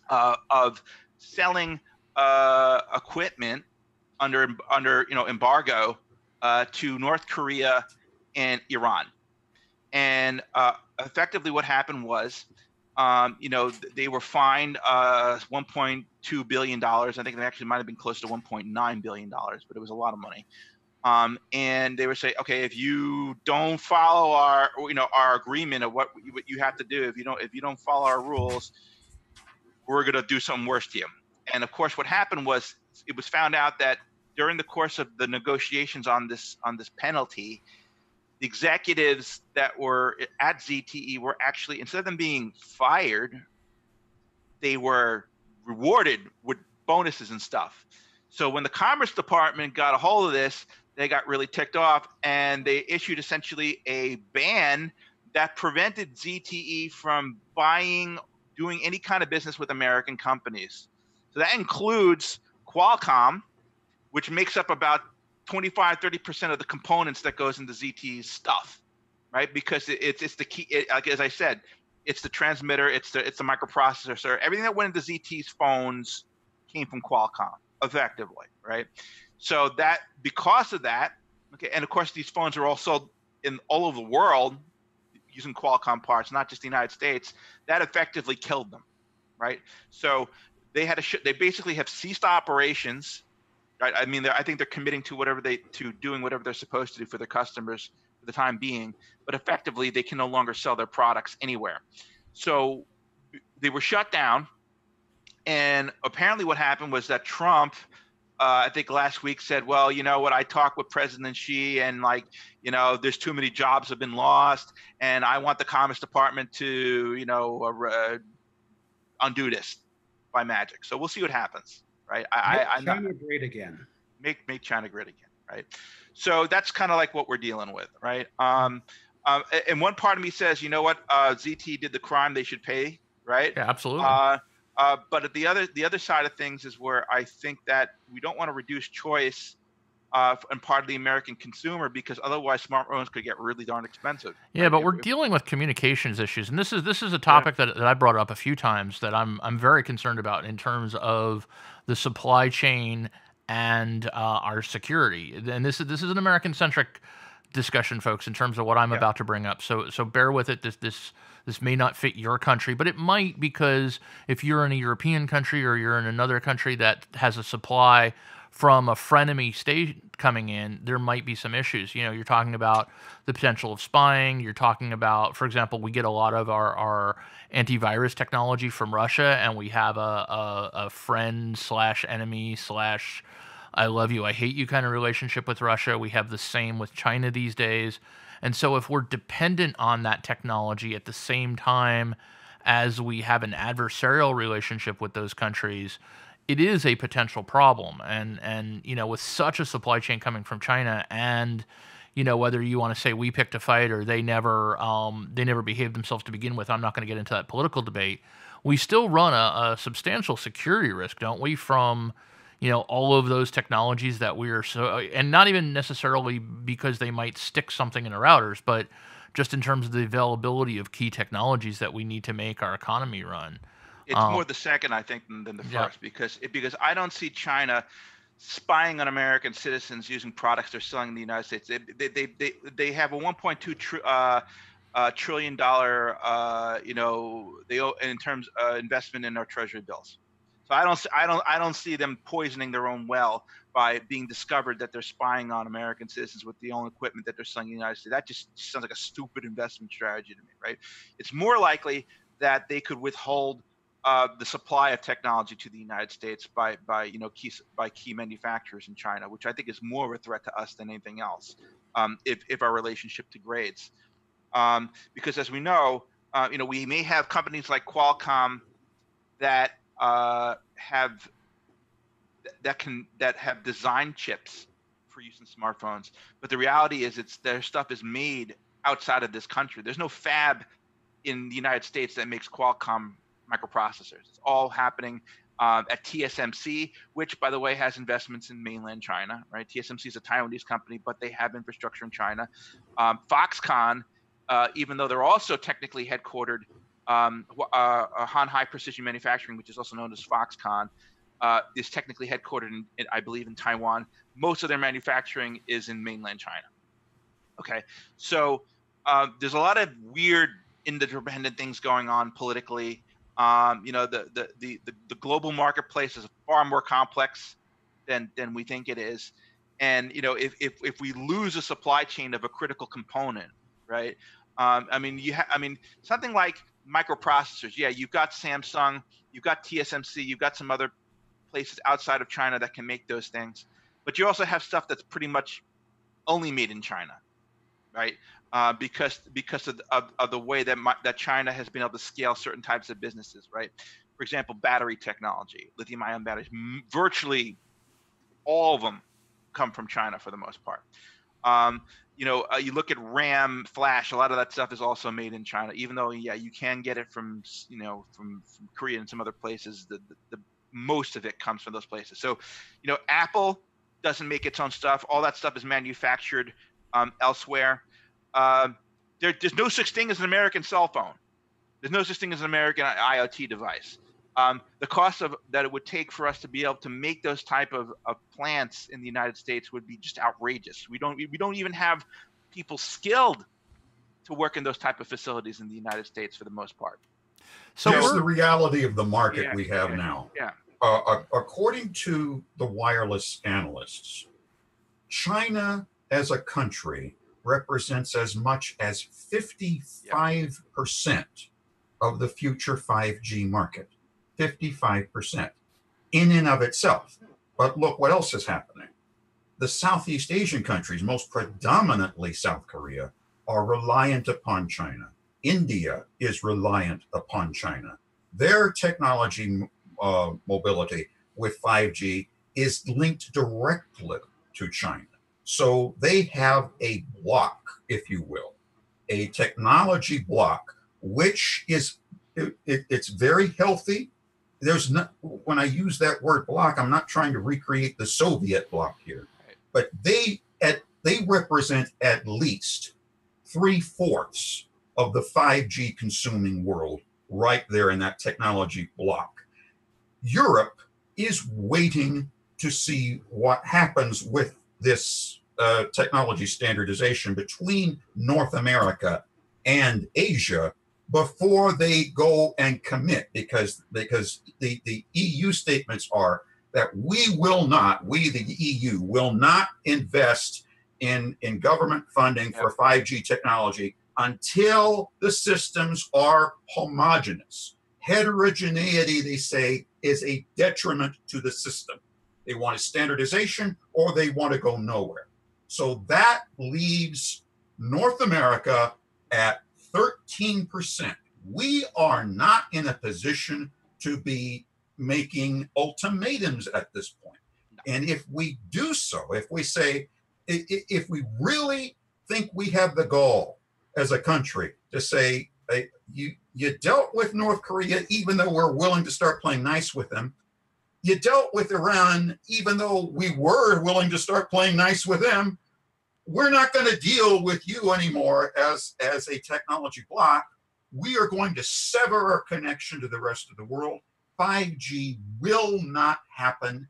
of selling equipment under embargo to North Korea and Iran. And effectively what happened was, they were fined $1.2 billion. I think it actually might have been close to $1.9 billion, but it was a lot of money. And they would say, okay, if you don't follow our, our agreement of what you have to do, if you don't follow our rules, we're going to do something worse to you. And of course, what happened was it was found out that during the course of the negotiations on this penalty, the executives that were at ZTE were actually, instead of them being fired, they were rewarded with bonuses and stuff. So when the Commerce Department got a hold of this, they got really ticked off, and they issued essentially a ban that prevented ZTE from doing any kind of business with American companies. So that includes Qualcomm, which makes up about 25-30% of the components that goes into ZTE's stuff, right? Because it's the key. Like as I said, it's the transmitter, it's the microprocessor. So everything that went into ZTE's phones came from Qualcomm, effectively, right? So that because of that, okay, and of course these phones are all sold in all over the world using Qualcomm parts, not just the United States. That effectively killed them, right? So they had they basically have ceased operations. Right? I mean, I think they're committing to doing whatever they're supposed to do for their customers for the time being, but effectively they can no longer sell their products anywhere. So they were shut down, and apparently what happened was that Trump, I think last week said, well, you know what, I talked with President Xi, and there's too many jobs have been lost, and I want the Commerce Department to, undo this by magic. So we'll see what happmes. Right. Make China great again. Make China great again. Right. So that's kind of like what we're dealing with. Right. And one part of me says, you know what, ZT did the crime, they should pay. Right. Yeah, absolutely. But at the other side of things is where I think that we don't want to reduce choice and part of the American consumer, because otherwise smartphones could get really darn expensive. Yeah, but we're dealing with communications issues, and this is a topic that I brought up a few times that I'm very concerned about in terms of the supply chain and our security. And this is an American-centric discussion, folks, in terms of what I'm about to bring up. So bear with it. This may not fit your country, but it might, because if you're in a European country or you're in another country that has a supply from a frenemy state coming in, there might be some issues. You're talking about the potential of spying. You're talking about, for example, we get a lot of our antivirus technology from Russia, and we have a friend / enemy / I love you, I hate you kind of relationship with Russia. We have the same with China these days. And so if we're dependent on that technology at the same time as we have an adversarial relationship with those countries, it is a potential problem. And with such a supply chain coming from China, and whether you want to say we picked a fight or they never behaved themselves to begin with, I'm not going to get into that political debate. We still run a substantial security risk, don't we, from all of those technologies that we're and not even necessarily because they might stick something in the routers, but just in terms of the availability of key technologies that we need to make our economy run. It's more the second, I think, than the first, because I don't see China spying on American citizens using products they're selling in the United States. They have a $1.2 trillion they owe in terms of investment in our treasury bills. So I don't see them poisoning their own well by being discovered that they're spying on American citizens with the only equipment that they're selling in the United States. That just sounds like a stupid investment strategy to me, right? It's more likely that they could withhold the supply of technology to the United States by key manufacturers in China, which I think is more of a threat to us than anything else, if our relationship degrades. Because as we know, we may have companies like Qualcomm that have design chips for use in smartphones, but the reality is their stuff is made outside of this country. There's no fab in the United States that makes Qualcomm microprocessors. It's all happening at TSMC, which, by the way, has investments in mainland China, right? TSMC is a Taiwanese company, but they have infrastructure in China. Foxconn, even though they're also technically headquartered, Han High Precision Manufacturing, which is also known as Foxconn, is technically headquartered in, I believe, in Taiwan. Most of their manufacturing is in mainland China. Okay, so there's a lot of weird interdependent things going on politically. The global marketplace is far more complex than we think it is, And if we lose a supply chain of a critical component, right? Something like microprocessors. Yeah, you've got Samsung, you've got TSMC, you've got some other places outside of China that can make those things, but you also have stuff that's pretty much only made in China, right? Because of the way that China has been able to scale certain types of businesses, right? For example, battery technology, lithium-ion batteries, virtually all of them come from China for the most part. You look at RAM, flash, a lot of that stuff is also made in China, even though, yeah, you can get it from Korea and some other places. The most of it comes from those places. So, Apple doesn't make its own stuff. All that stuff is manufactured elsewhere. There's no such thing as an American cell phone. There's no such thing as an American IoT device. The cost that it would take for us to be able to make those type of plants in the United States would be just outrageous. We don't even have people skilled to work in those type of facilities in the United States for the most part. So here's the reality of the market we have now. Yeah. According to the wireless analysts, China as a country represents as much as 55% of the future 5G market. 55% in and of itself. But look what else is happening. The Southeast Asian countries, most predominantly South Korea, are reliant upon China. India is reliant upon China. Their technology mobility with 5G is linked directly to China. So they have a block, if you will, a technology block, which is it's very healthy. There's not, when I use that word block, I'm not trying to recreate the Soviet block here, but they represent at least 3/4 of the 5G consuming world right there in that technology block. Europe is waiting to see what happens with this technology standardization between North America and Asia before they go and commit, because the EU statements are that we, the EU, will not invest in government funding for 5G technology until the systems are homogeneous. Heterogeneity, they say, is a detriment to the system. They want a standardization or they want to go nowhere. So that leaves North America at 13%. We are not in a position to be making ultimatums at this point. And if we do so, if we say, if we really think we have the gall as a country to say, you dealt with North Korea, even though we're willing to start playing nice with them. You dealt with Iran, even though we were willing to start playing nice with them. We're not going to deal with you anymore as a technology block. We are going to sever our connection to the rest of the world. 5G will not happen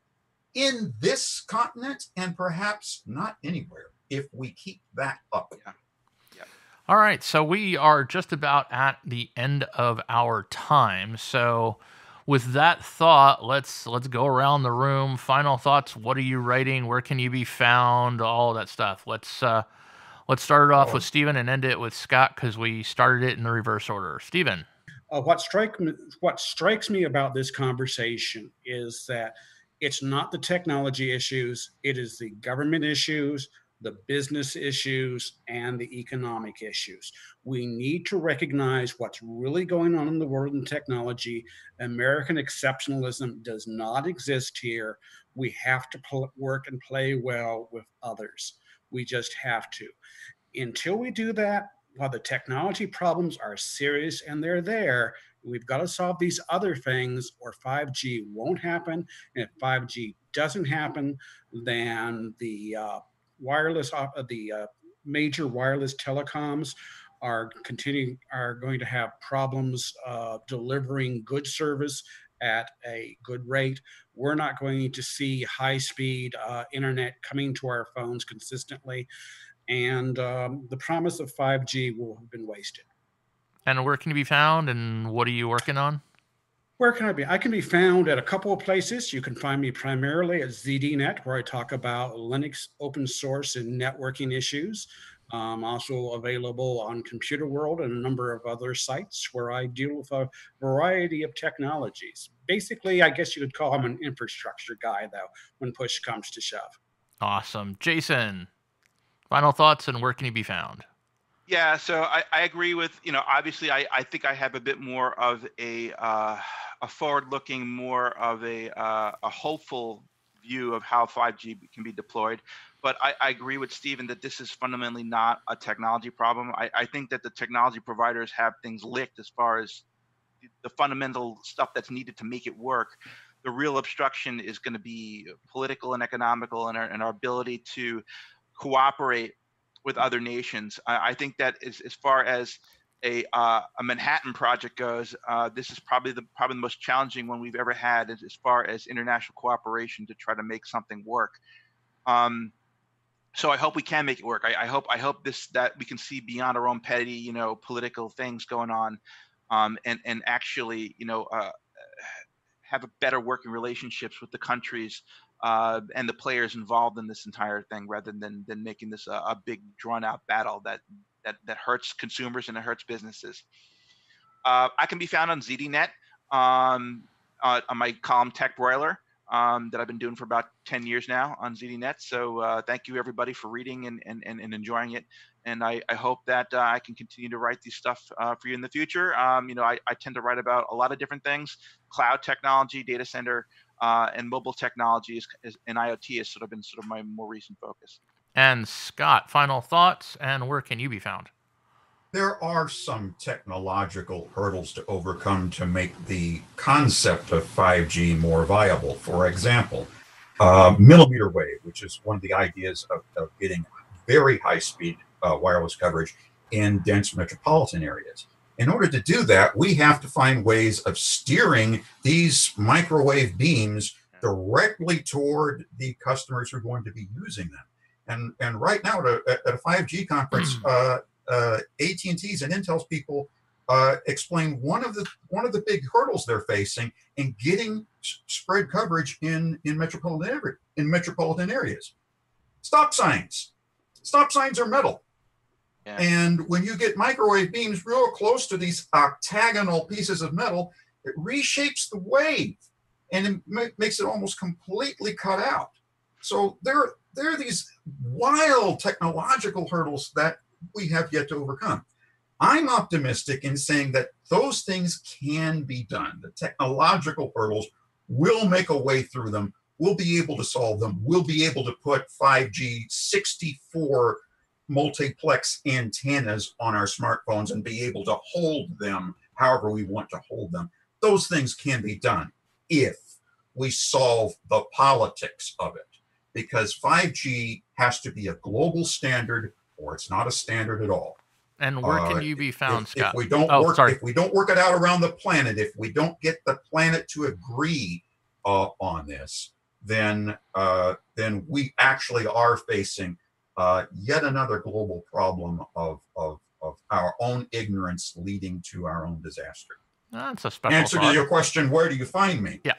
in this continent and perhaps not anywhere if we keep that up. All right, so we are just about at the end of our time. So with that thought, let's go around the room. Final thoughts. What are you writing? Where can you be found? All that stuff. Let's start it off with Stephen and end it with Scott, because we started it in the reverse order. Stephen. What strikes me about this conversation is that it's not the technology issues, it is the government issues, the business issues, and the economic issues. We need to recognize what's really going on in the world in technology. American exceptionalism does not exist here. We have to work and play well with others. We just have to. Until we do that, while the technology problems are serious and they're there, we've got to solve these other things or 5G won't happen. And if 5G doesn't happen, then the major wireless telecoms are going to have problems delivering good service at a good rate. We're not going to see high-speed internet coming to our phones consistently, and the promise of 5G will have been wasted. And where can you be found, and what are you working on? Where can I be? I can be found at a couple of places. You can find me primarily at ZDNet, where I talk about Linux open source and networking issues. Also available on Computer World and a number of other sites where I deal with a variety of technologies. Basically, I guess you could call him an infrastructure guy, though, when push comes to shove. Awesome. Jason, final thoughts, and where can you be found? Yeah, so I agree with, obviously I think I have a bit more of a forward-looking, more of a hopeful view of how 5G can be deployed. But I agree with Stephen that this is fundamentally not a technology problem. I think that the technology providers have things licked as far as the fundamental stuff that's needed to make it work. The real obstruction is going to be political and economical, and our ability to cooperate with other nations. I think that as far as a Manhattan Project goes, this is probably the most challenging one we've ever had as far as international cooperation to try to make something work. So I hope we can make it work. I hope that we can see beyond our own petty, political things going on, and actually, have a better working relationships with the countries and the players involved in this entire thing, rather than making this a big drawn out battle that hurts consumers and it hurts businesses. I can be found on ZDNet on my column Tech Broiler that I've been doing for about 10 years now on ZDNet. So thank you everybody for reading and enjoying it. And I hope that I can continue to write these stuff for you in the future. I tend to write about a lot of different things: cloud technology, data center, and mobile technologies, and IoT has been my more recent focus. And Scott, final thoughts, and where can you be found? There are some technological hurdles to overcome to make the concept of 5G more viable. For example, millimeter wave, which is one of the ideas of getting very high-speed wireless coverage in dense metropolitan areas. In order to do that, we have to find ways of steering these microwave beams directly toward the customers who are going to be using them. And right now at a 5G conference, AT&T's and Intel's people explain one of the big hurdles they're facing in getting spread coverage in metropolitan areas. Stop signs. Stop signs are metal. Yeah. And when you get microwave beams real close to these octagonal pieces of metal, it reshapes the wave and it makes it almost completely cut out. So there are these wild technological hurdles that we have yet to overcome. I'm optimistic in saying that those things can be done. The technological hurdles will make a way through them. We'll be able to solve them. We'll be able to put 5G 64 multiplex antennas on our smartphones and be able to hold them however we want to hold them. Those things can be done if we solve the politics of it, because 5G has to be a global standard or it's not a standard at all. And where can you be found, Scott? If we don't work it out around the planet, if we don't get the planet to agree on this, then we actually are facing yet another global problem of our own ignorance leading to our own disaster. That's a special answer to your question. Where do you find me? Yeah.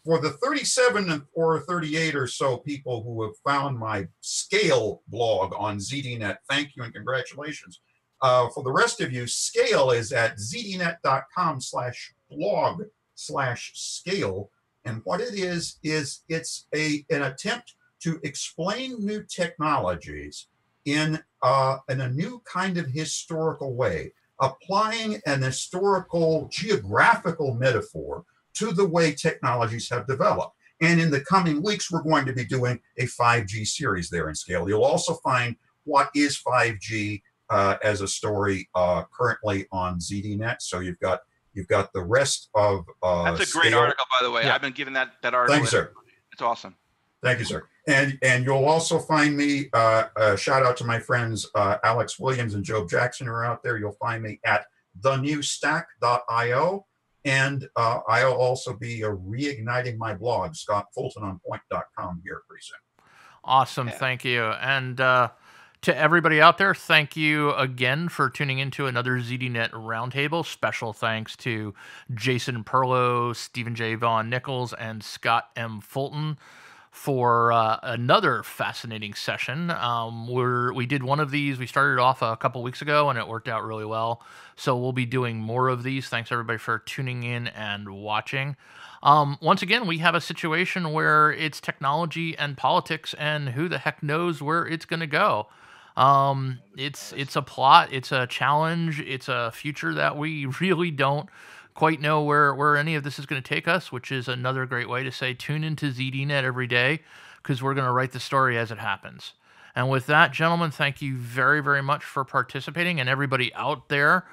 For the 37 or 38 or so people who have found my Scale blog on ZDNet, thank you and congratulations. For the rest of you, Scale is at zdnet.com/blog/scale. And what it is it's an attempt to explain new technologies in a new kind of historical way, applying an historical geographical metaphor to the way technologies have developed. And in the coming weeks, we're going to be doing a 5G series there in Scale. You'll also find what is 5G as a story currently on ZDNet. So you've got the rest of that's a great Scale. Article, by the way. Yeah. I've been given that article. Thank you, sir. It's awesome. Thank you, sir. And you'll also find me, shout out to my friends Alex Williams and Joe Jackson who are out there. You'll find me at thenewstack.io. And I'll also be reigniting my blog, ScottFultonOnPoint.com here pretty soon. Awesome. Yeah. Thank you. And To everybody out there, thank you again for tuning into another ZDNet Roundtable. Special thanks to Jason Perlow, Stephen J. Vaughan-Nichols, and Scott M. Fulton for another fascinating session. We did one of these. We started off a couple weeks ago, and it worked out really well. So we'll be doing more of these. Thanks, everybody, for tuning in and watching. Once again, we have a situation where it's technology and politics, and who the heck knows where it's going to go. It's a plot, it's a challenge, it's a future that we really don't quite know where any of this is going to take us, which is another great way to say tune into ZDNet every day, because we're going to write the story as it happens. And with that, gentlemen, thank you very, very much for participating, and everybody out there,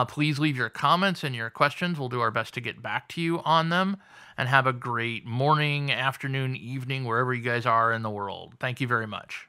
please leave your comments and your questions. We'll do our best to get back to you on them, and have a great morning, afternoon, evening, wherever you guys are in the world. Thank you very much.